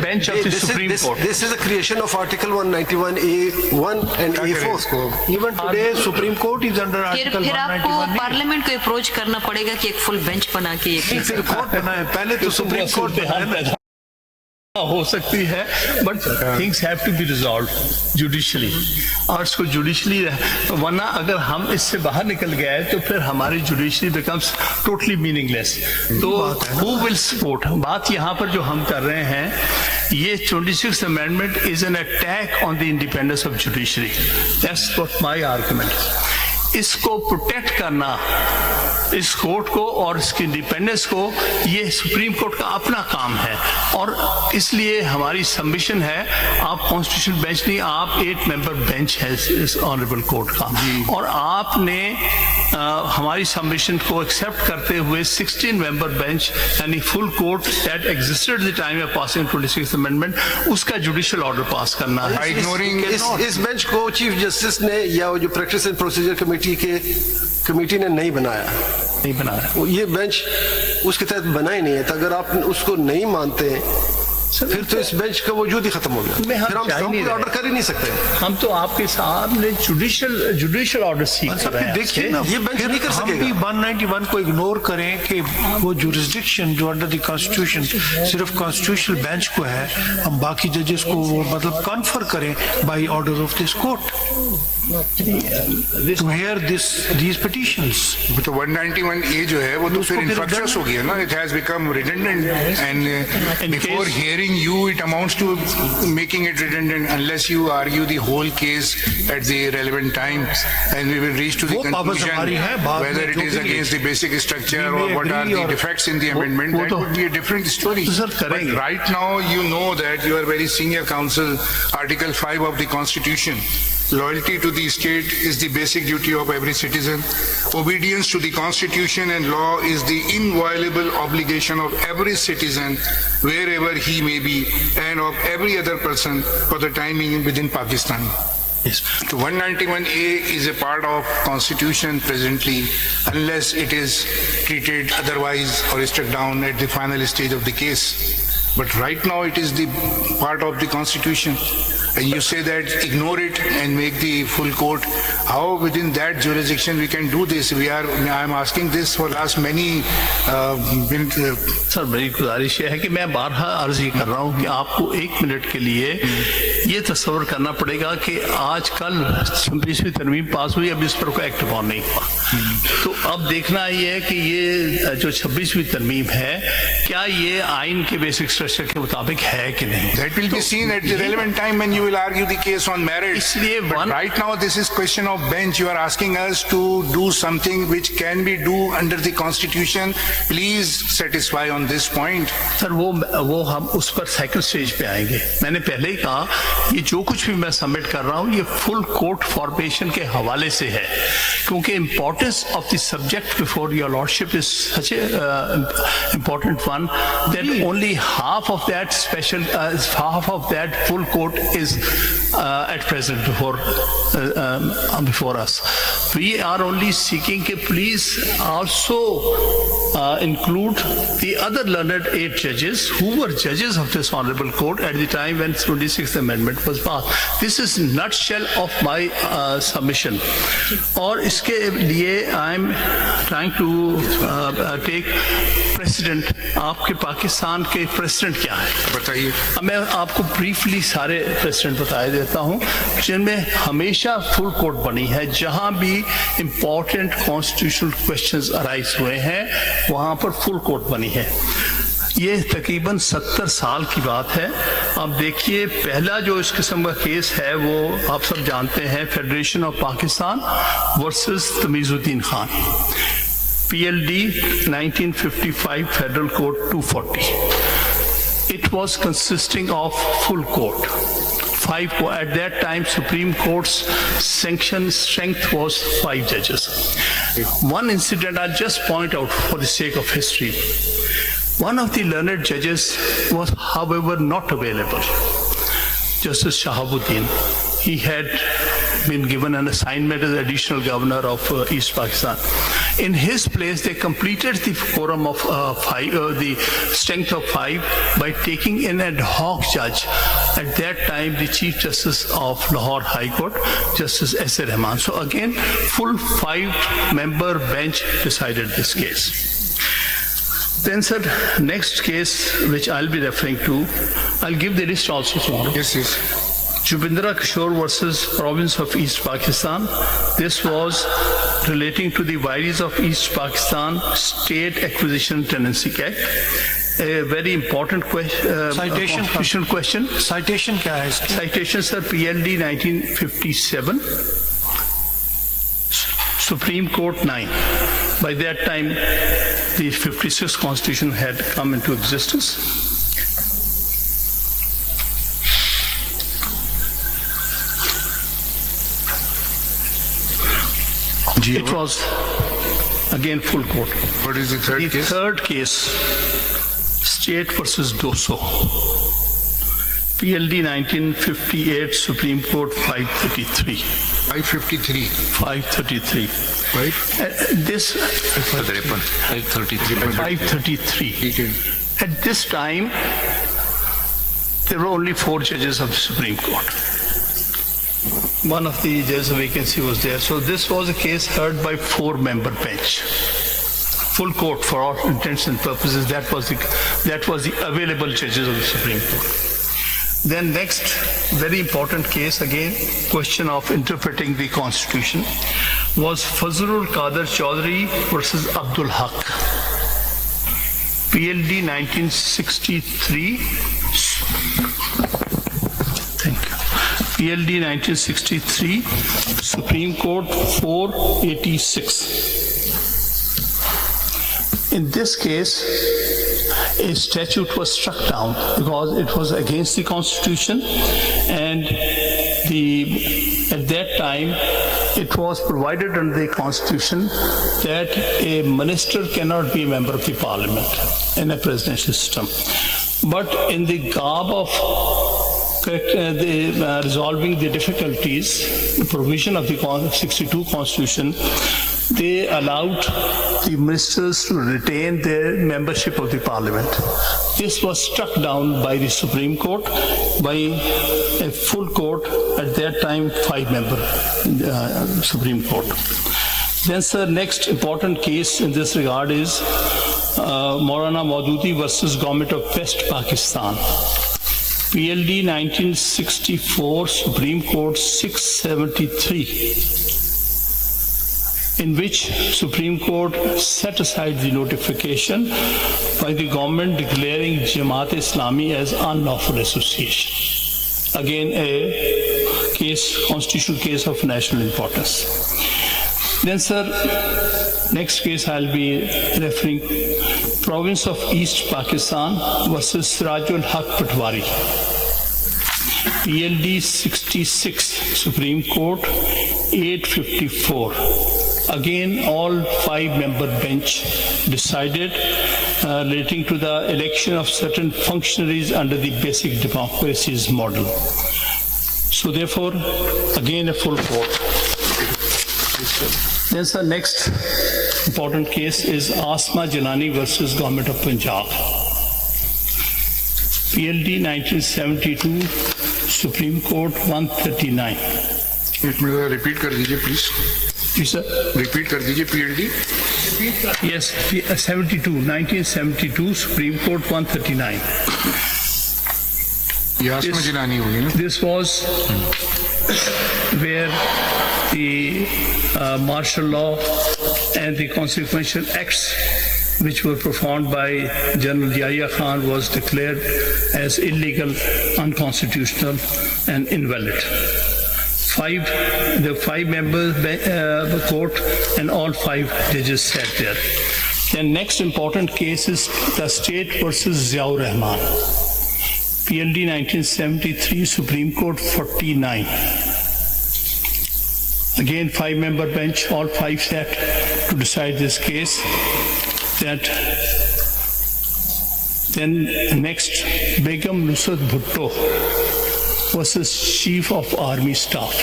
bench of the Supreme Court. This is a creation of Article 191A1 and A4. Even today, Supreme Court is under Article फिर आपको 191. Parliament को approach करना पड़ेगा कि एक full bench बना के फिर कोर्ट बना है, पहले तो सुप्रीम कोर्ट बना है। हो सकती है, but things have to be resolve judicially, और इसको जुडिशली, वरना अगर हम इससे बाहर निकल गए तो फिर हमारी जुडिशरी बिकम्स टोटली मीनिंगलेस। तो हु विल सपोर्ट? बात यहाँ पर जो हम कर रहे हैं, ये 26th amendment is an attack on the independence of judiciary. That's what my argument. इसको प्रोटेक्ट करना, इस कोर्ट को और इसकी इंडिपेंडेंस को, ये सुप्रीम कोर्ट का अपना काम है, और इसलिए हमारी सबमिशन है, आप कॉन्स्टिट्यूशन बेंच नहीं, आप 8 मेंबर बेंच है इस ऑनरेबल कोर्ट का, और आपने हमारी सबमिशन को एक्सेप्ट करते हुए 16 मेंबर बेंच यानी full court that existed at the time of passing 26th amendment, उसका जुडिशियल ऑर्डर पास करना है। इग्नोरिंग इस बेंच को चीफ जस्टिस ने या वो जो प्रैक्टिस एंड प्रोसीजर कमेटी ने नहीं बनाया। ये बेंच उसके तहत बना ही नहीं है। तो अगर आप उसको नहीं मानते फिर तो इस बेंच का वजूद ही खत्म हो गया। फिर हम ऑर्डर कर ही नहीं सकते। हम तो आपके सामने जुडिशियल ऑर्डर सीख रहे हैं। देखिए ना, ये बेंच नहीं कर सकेगा। 191 को इग्नोर करें कि वो जुरिस्डिक्शन जो अंडर द कॉन्स्टिट्यूशन सिर्फ कॉन्स्टिट्यूशनल बेंच को है, हम बाकी जजेस को वो मतलब कॉन्फर करें by order of this court to hear these petitions. तो 191A जो है वो तो फिर infructuous हो गया ना, it has become redundant, and before hearing you it amounts to making it redundant unless you argue the whole case at the relevant time, and we will reach to the conclusion whether it is against the basic structure or what are the defects in the amendment. That would be a different story. But right now you know that you are very senior counsel. Article 5 of the Constitution, loyalty to the state is the basic duty of every citizen. Obedience to the Constitution and law is the inviolable obligation of every citizen wherever he may be, and of every other person for the time being within Pakistan. Yes. So 191A is a part of Constitution presently, unless it is treated otherwise or struck down at the final stage of the case. But right now it is the part of the Constitution. And you say that ignore it and make the full court. How within that jurisdiction we can do this? I am asking this for last many sir, मेरी गुजारिश ये है कि मैं बारहा अर्ज ये कर रहा हूँ कि आपको 1 मिनट के लिए ये तस्वर करना पड़ेगा कि आज कल 26वीं तरमीम पास हुई, अब इस पर कोई एक्ट ऑन नहीं हुआ। तो अब देखना ये है कि ये जो 26वीं तरमीम है, क्या ये आइन के बेसिक स्ट्रक्चर के मुताबिक है कि नहीं? That will be seen at the relevant time when you will argue the case on merit. इसलिए But right now this is question of bench. You are asking us to do something which can be do under the Constitution. Please satisfy on this point. Sir, वो हम उस पर second stage पे आएंगे। मैंने पहले ही कहा, ये जो कुछ भी मैं सबमिट कर रहा हूँ ये फुल कोर्ट फॉर्मेशन के हवाले से है, क्योंकि importance of the subject before your lordship is such A important one that only half of that full court is at present before us. We are only seeking कि please also include the other learned 8 judges who were judges of this honorable court at the time when 26th amendment was passed. This is nutshell of my submission. और इसके लिए I am trying to take precedent. आपके पाकिस्तान के president क्या है बताइए। मैं आपको ब्रीफली सारे प्रेसिडेंट बताए देता हूं जिनमें हमेशा फुल कोर्ट बनी है। जहां भी इंपॉर्टेंट कॉन्स्टिट्यूशनल क्वेश्चंस अराइज हुए हैं वहां पर फुल कोर्ट बनी है। ये तकरीबन 70 साल की बात है। अब देखिए, पहला जो इस किस्म का केस है वो आप सब जानते हैं, federation of Pakistan versus Tamizuddin Khan, PLD 1955 Federal Court 240. It was consisting of full court. At that time, Supreme Court's sanction strength was 5 judges. One incident I'll just point out for the sake of history. One of the learned judges was, however, not available. Justice Shahabuddin. He had been given an assignment as additional governor of East Pakistan. In his place, they completed the quorum of the strength of 5 by taking an ad hoc judge. At that time, the Chief Justice of Lahore High Court, Justice S.A. Rahman. So again, full 5-member bench decided this case. Then, sir, next case which I'll be referring to, I'll give the list also tomorrow. Yes, yes. Jubindra Kishore versus Province of East Pakistan. This was relating to the Vices of East Pakistan State Acquisition Tenancy Act. A very important constitutional question. Citation क्या है इसकी? Citation, sir, PLD 1957, Supreme Court 9. By that time, the 56th Constitution had come into existence. It was again full court. What is the third The case? third case, State versus Doso. PLD 1958, Supreme Court 533. 553. 533. Right? This 533. Okay. At this time, there were only 4 judges of the Supreme Court. One of the judges of vacancy was there. So this was a case heard by 4-member bench. Full court for all intents and purposes. That was the available judges of the Supreme Court. Then next, very important case again, question of interpreting the Constitution, was Fazlul Qadir Chaudhary versus Abdul Haq. PLD 1963. Thank you. PLD 1963, Supreme Court 486. In this case, a statute was struck down because it was against the Constitution, and at that time it was provided under the Constitution that a minister cannot be a member of the Parliament in a presidential system. But in the garb of resolving the difficulties, the provision of the 62 Constitution, they allowed the ministers to retain their membership of the Parliament. This was struck down by the Supreme Court, by a full court, at that time 5-member Supreme Court. Then, sir, next important case in this regard is Maulana Maududi versus Government of West Pakistan. PLD 1964, Supreme Court 673, in which Supreme Court set aside the notification by the government declaring Jamaat Islami as unlawful association. Again, a case, constitutional case of national importance. Then, sir, next case I'll be referring, Province of East Pakistan versus Sirajul Haq Patwari. PLD 66, Supreme Court 854. Again, all 5-member bench decided relating to the election of certain functionaries under the basic democracies model. So therefore, again a full court. Then the next important case is Asma Jalani versus Government of Punjab. PLD 1972, Supreme Court 139. एक minute repeat कर दीजिए please. Ji sir. Repeat कर दीजिए PLD. Yes, 1972, Supreme Court 139. ये आसमा जिलानी होगी ना. This was where the martial law and the consequential acts which were performed by General Yahya Khan was declared as illegal, unconstitutional and invalid. The 5-member court and all 5 judges sat there. The next important case is the state versus Ziaur Rahman. PLD 1973, Supreme Court 49. Again, 5-member bench, all 5 sat to decide this case. Then next, Begum Nusrat Bhutto versus Chief of Army Staff.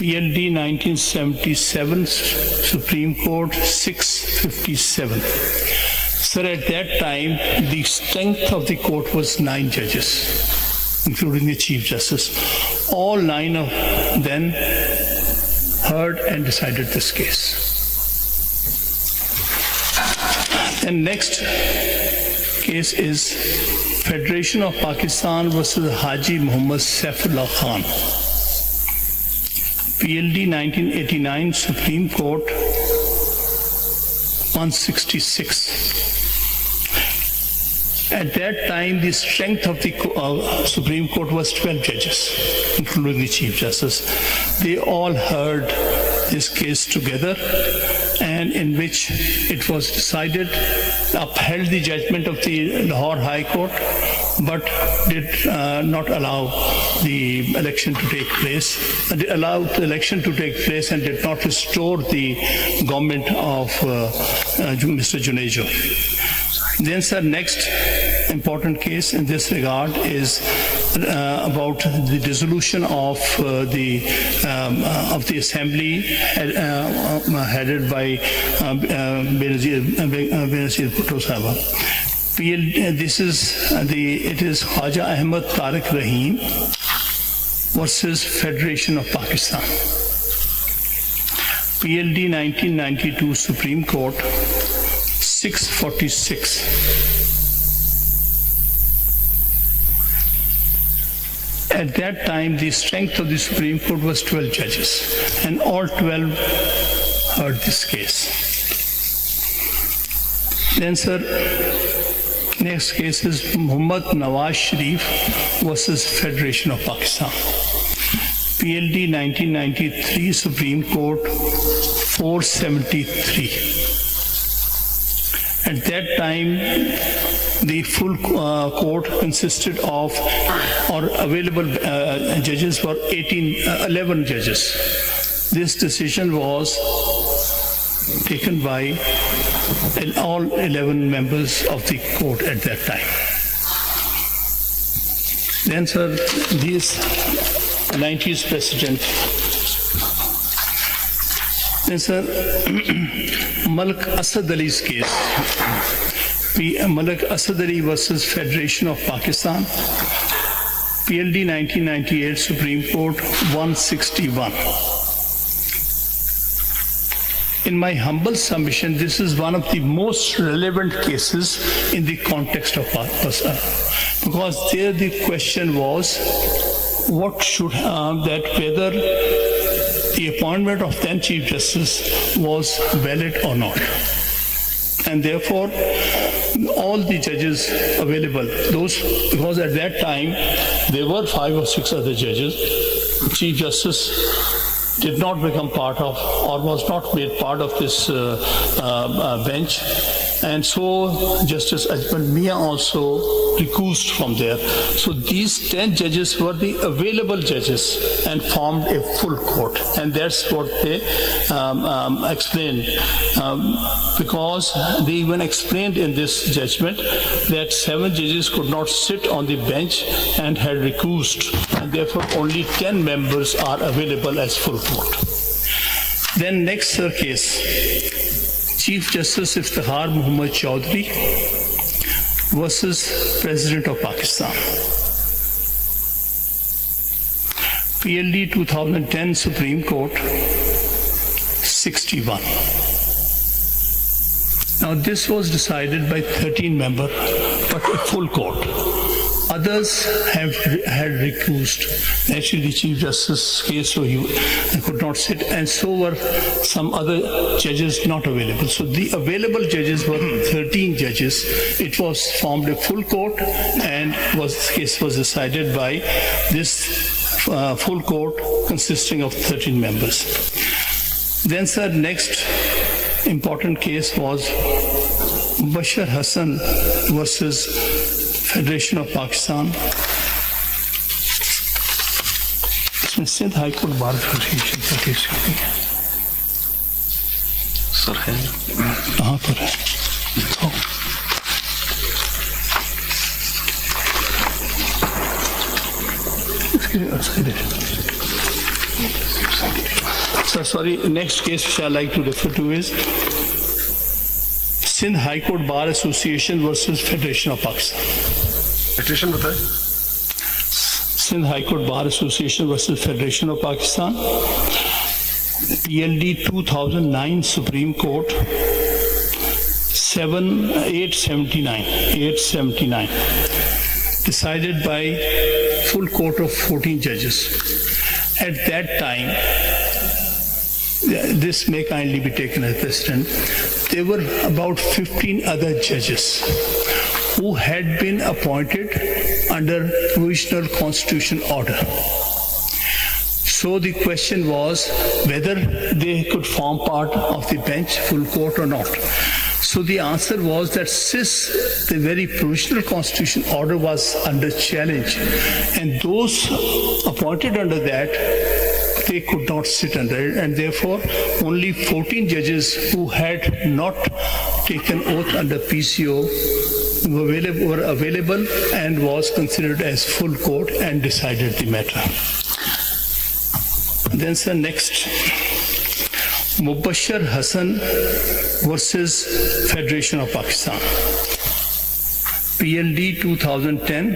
PLD 1977 Supreme Court 657. Sir, at that time, the strength of the court was 9 judges, including the Chief Justice. All 9 of them heard and decided this case. And next case is Federation of Pakistan versus Haji Muhammad Saifullah Khan. PLD 1989 Supreme Court 166. At that time, the strength of the Supreme Court was 12 judges, including the Chief Justice. They all heard this case together, and in which it was decided, upheld the judgment of the Lahore High Court, but did not allow the election to take place. They allowed the election to take place and did not restore the government of Mr. Junejo. Then, sir, next important case in this regard is about the dissolution of the assembly headed by Benazir Bhutto Sahaba. It is Khaja Ahmad Tariq Rahim versus Federation of Pakistan. PLD 1992 Supreme Court 646. At that time, the strength of the Supreme Court was 12 judges, and all 12 heard this case. Then, sir, next case is Muhammad Nawaz Sharif versus Federation of Pakistan. PLD 1993 Supreme Court 473. At that time, the full court consisted of, or available judges were 11 judges. This decision was taken by all 11 members of the court at that time. Then, sir, this 90s precedent. Then, sir, Malik Asad Ali's case. Malik Asad Ali versus Federation of Pakistan. PLD 1998 Supreme Court 161. In my humble submission, this is one of the most relevant cases in the context of Pakistan, because there the question was what should whether the appointment of then Chief Justice was valid or not. And therefore, all the judges available, because at that time there were 5 or 6 other judges, Chief Justice did not become part of, or was not made part of this bench. And so Justice Ajmal Mia also recused from there. So these 10 judges were the available judges and formed a full court. And that's what they explained. Because they even explained in this judgment that 7 judges could not sit on the bench and had recused. And therefore only 10 members are available as full court. Then next case. Chief Justice Iftikhar Muhammad Chaudhry versus President of Pakistan. PLD 2010 Supreme Court 61. Now this was decided by 13 members, but a full court. Others had recused. Actually, the Chief Justice's case, so he could not sit, and so were some other judges not available. So the available judges were 13 judges. It was formed a full court, and the case was decided by this full court consisting of 13 members. Then, sir, next important case was Bashar Hassan versus Federation of Pakistan. इसमें Sindh high court bar association का case है sir, है कहाँ पर है? इसके So sorry, next case which I like to refer to is Sindh High Court Bar Association versus Federation of Pakistan. Petition बताए. Sindh High Court Bar Association versus Federation of Pakistan. PLD 2009 Supreme Court 879 decided by full court of 14 judges. At that time, this may kindly be taken as precedent, there were about 15 other judges who had been appointed under provisional constitution order. So the question was whether they could form part of the bench, full court or not. So the answer was that since the very provisional constitution order was under challenge and those appointed under that, they could not sit under it, and therefore only 14 judges who had not taken oath under PCO were available and was considered as full court and decided the matter. Then sir, next, Mubashir Hassan versus Federation of Pakistan. PLD 2010,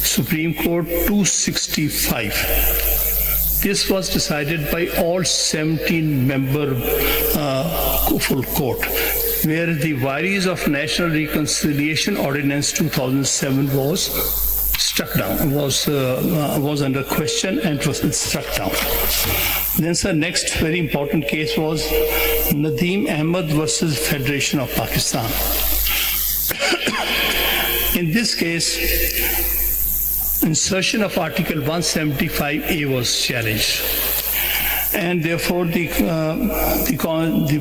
Supreme Court 265. This was decided by all 17-member full court, where the vires of National Reconciliation Ordinance 2007 was struck down, was under question and was struck down. Then sir, next very important case was Nadeem Ahmed versus Federation of Pakistan. In this case, insertion of Article 175A was challenged, and therefore the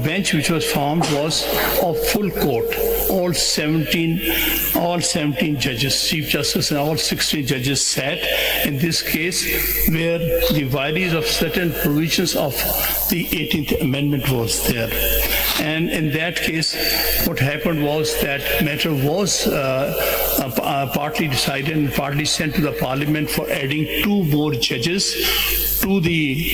bench which was formed was of full court. All 17 judges, Chief Justice and all 16 judges sat in this case, where the vires of certain provisions of the 18th Amendment was there. And in that case, what happened was that matter was partly decided and partly sent to the Parliament for adding 2 more judges to the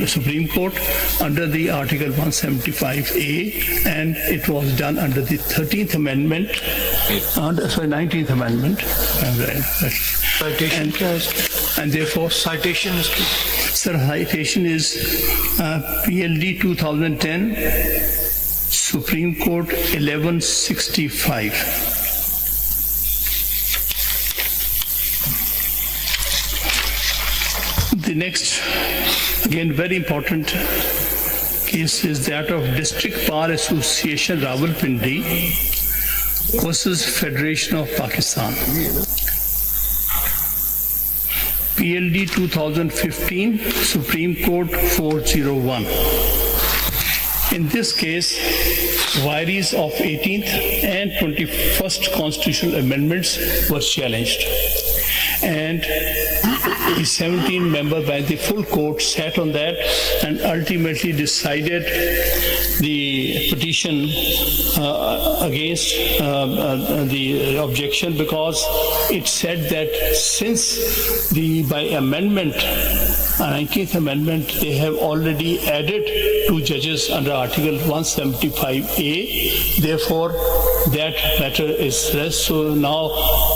Supreme Court under the Article 175A, and it was done under the 13th Amendment, 19th Amendment. Citation and therefore citation is sir, citation is PLD 2010, Supreme Court 1165. The next, again, very important case is that of District Bar Association Rawalpindi versus Federation of Pakistan. PLD 2015, Supreme Court 401. In this case, vires of 18th and 21st constitutional amendments were challenged, and the 17-member by the full court sat on that and ultimately decided the petition against the objection, because it said that since by amendment, 19th Amendment, they have already added 2 judges under Article 175A. Therefore, that matter is rest. So now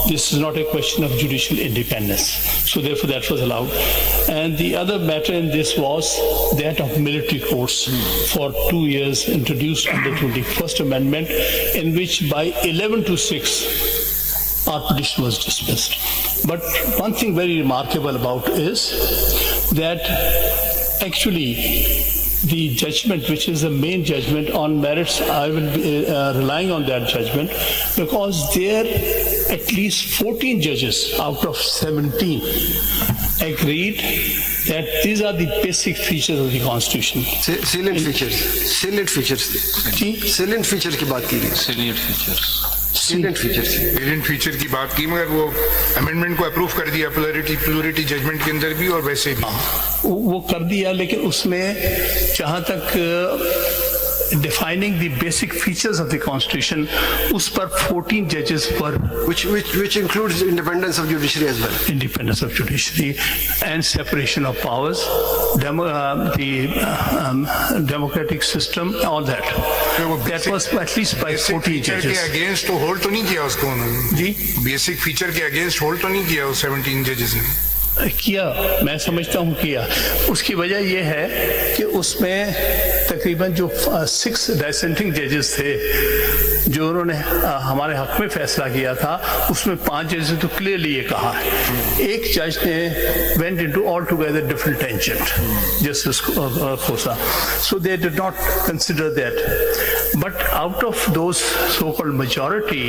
this is not a question of judicial independence. So therefore, that was allowed. And the other matter in this was that of military courts for 2 years, introduced under 21st Amendment, in which by 11-6, our petition was dismissed. But one thing very remarkable about is that actually the judgment, which is the main judgment on merits, I will be relying on that judgment, because there at least 14 judges out of 17 agreed that these are the basic features of the Constitution. Salient features की बात की गई. Salient features की बात की, मगर वो amendment को अप्रूव कर दिया प्लूरिटी जजमेंट के अंदर भी और वैसे भी वो कर दिया, लेकिन उसमें जहाँ तक defining the basic features of the constitution, उस पर 14 judges were which includes independence of judiciary as well. independence of judiciary and separation of powers, democratic system, all that. That was at least by 14 के judges. Against तो hold तो नहीं किया उसको उन्होंने जी basic feature के अगेंस्ट होल्ड तो नहीं किया उस 17 जजेस ने किया, मैं समझता हूँ किया। उसकी वजह यह है कि उसमें तकरीबन जो 6 डिसेंटिंग जजेस थे जो उन्होंने हमारे हक में फैसला किया था, उसमें 5 जजेस ने तो क्लियरली ये कहा है। एक जज ने went into altogether different tension Justice Khosa, so they did not consider that, but out of those so called majority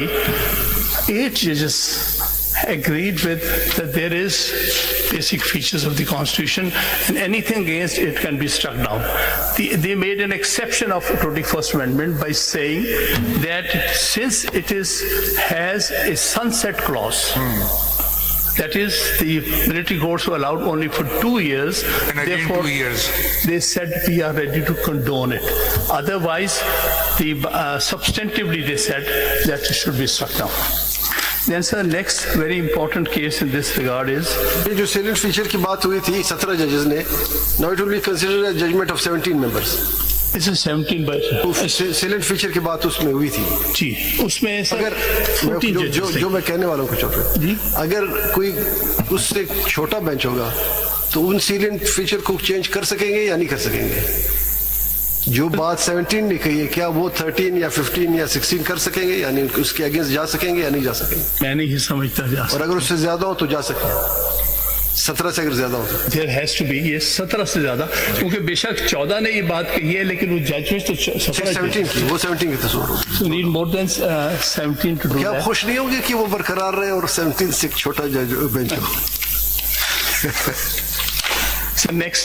8 judges agreed with that there is basic features of the constitution and anything against it can be struck down. They made an exception of the 21st Amendment by saying that since it has a sunset clause, that is the military courts were allowed only for 2 years, and again therefore 2 years they said we are ready to condone it. Otherwise, substantively they said that it should be struck down. Then sir, next very important case in this regard is ये जो salient feature की बात हुई थी 17 judges ने, now it will be considered a judgment of 17 members. this is 17 by salient feature की बात उसमें हुई थी जी, उसमें सर अगर 14 जो मैं कहने वाला हूँ कुछ और जी, अगर कोई उससे छोटा बेंच होगा तो उन salient feature को चेंज कर सकेंगे या नहीं कर सकेंगे? जो बात 17 ने कही है, क्या वो 13 या 15 या 16 कर सकेंगे, यानी उसके अगेंस्ट जा सकेंगे या नहीं जा सकेंगे? मैं नहीं समझता जा और अगर उससे ज्यादा हो तो जा सकते हैं, 17 से अगर ज्यादा हो तो देयर हैज टू बी, ये 17 से ज्यादा, क्योंकि बेशक 14 ने ये बात कही है लेकिन वो जजमेंट तो 17 की, वो 17 की तस्वीर होगी। So need more than 17 to do क्या दैट। आप खुश नहीं होंगे कि वो बरकरार रहे और 17 से एक छोटा बेंच हो? Sir next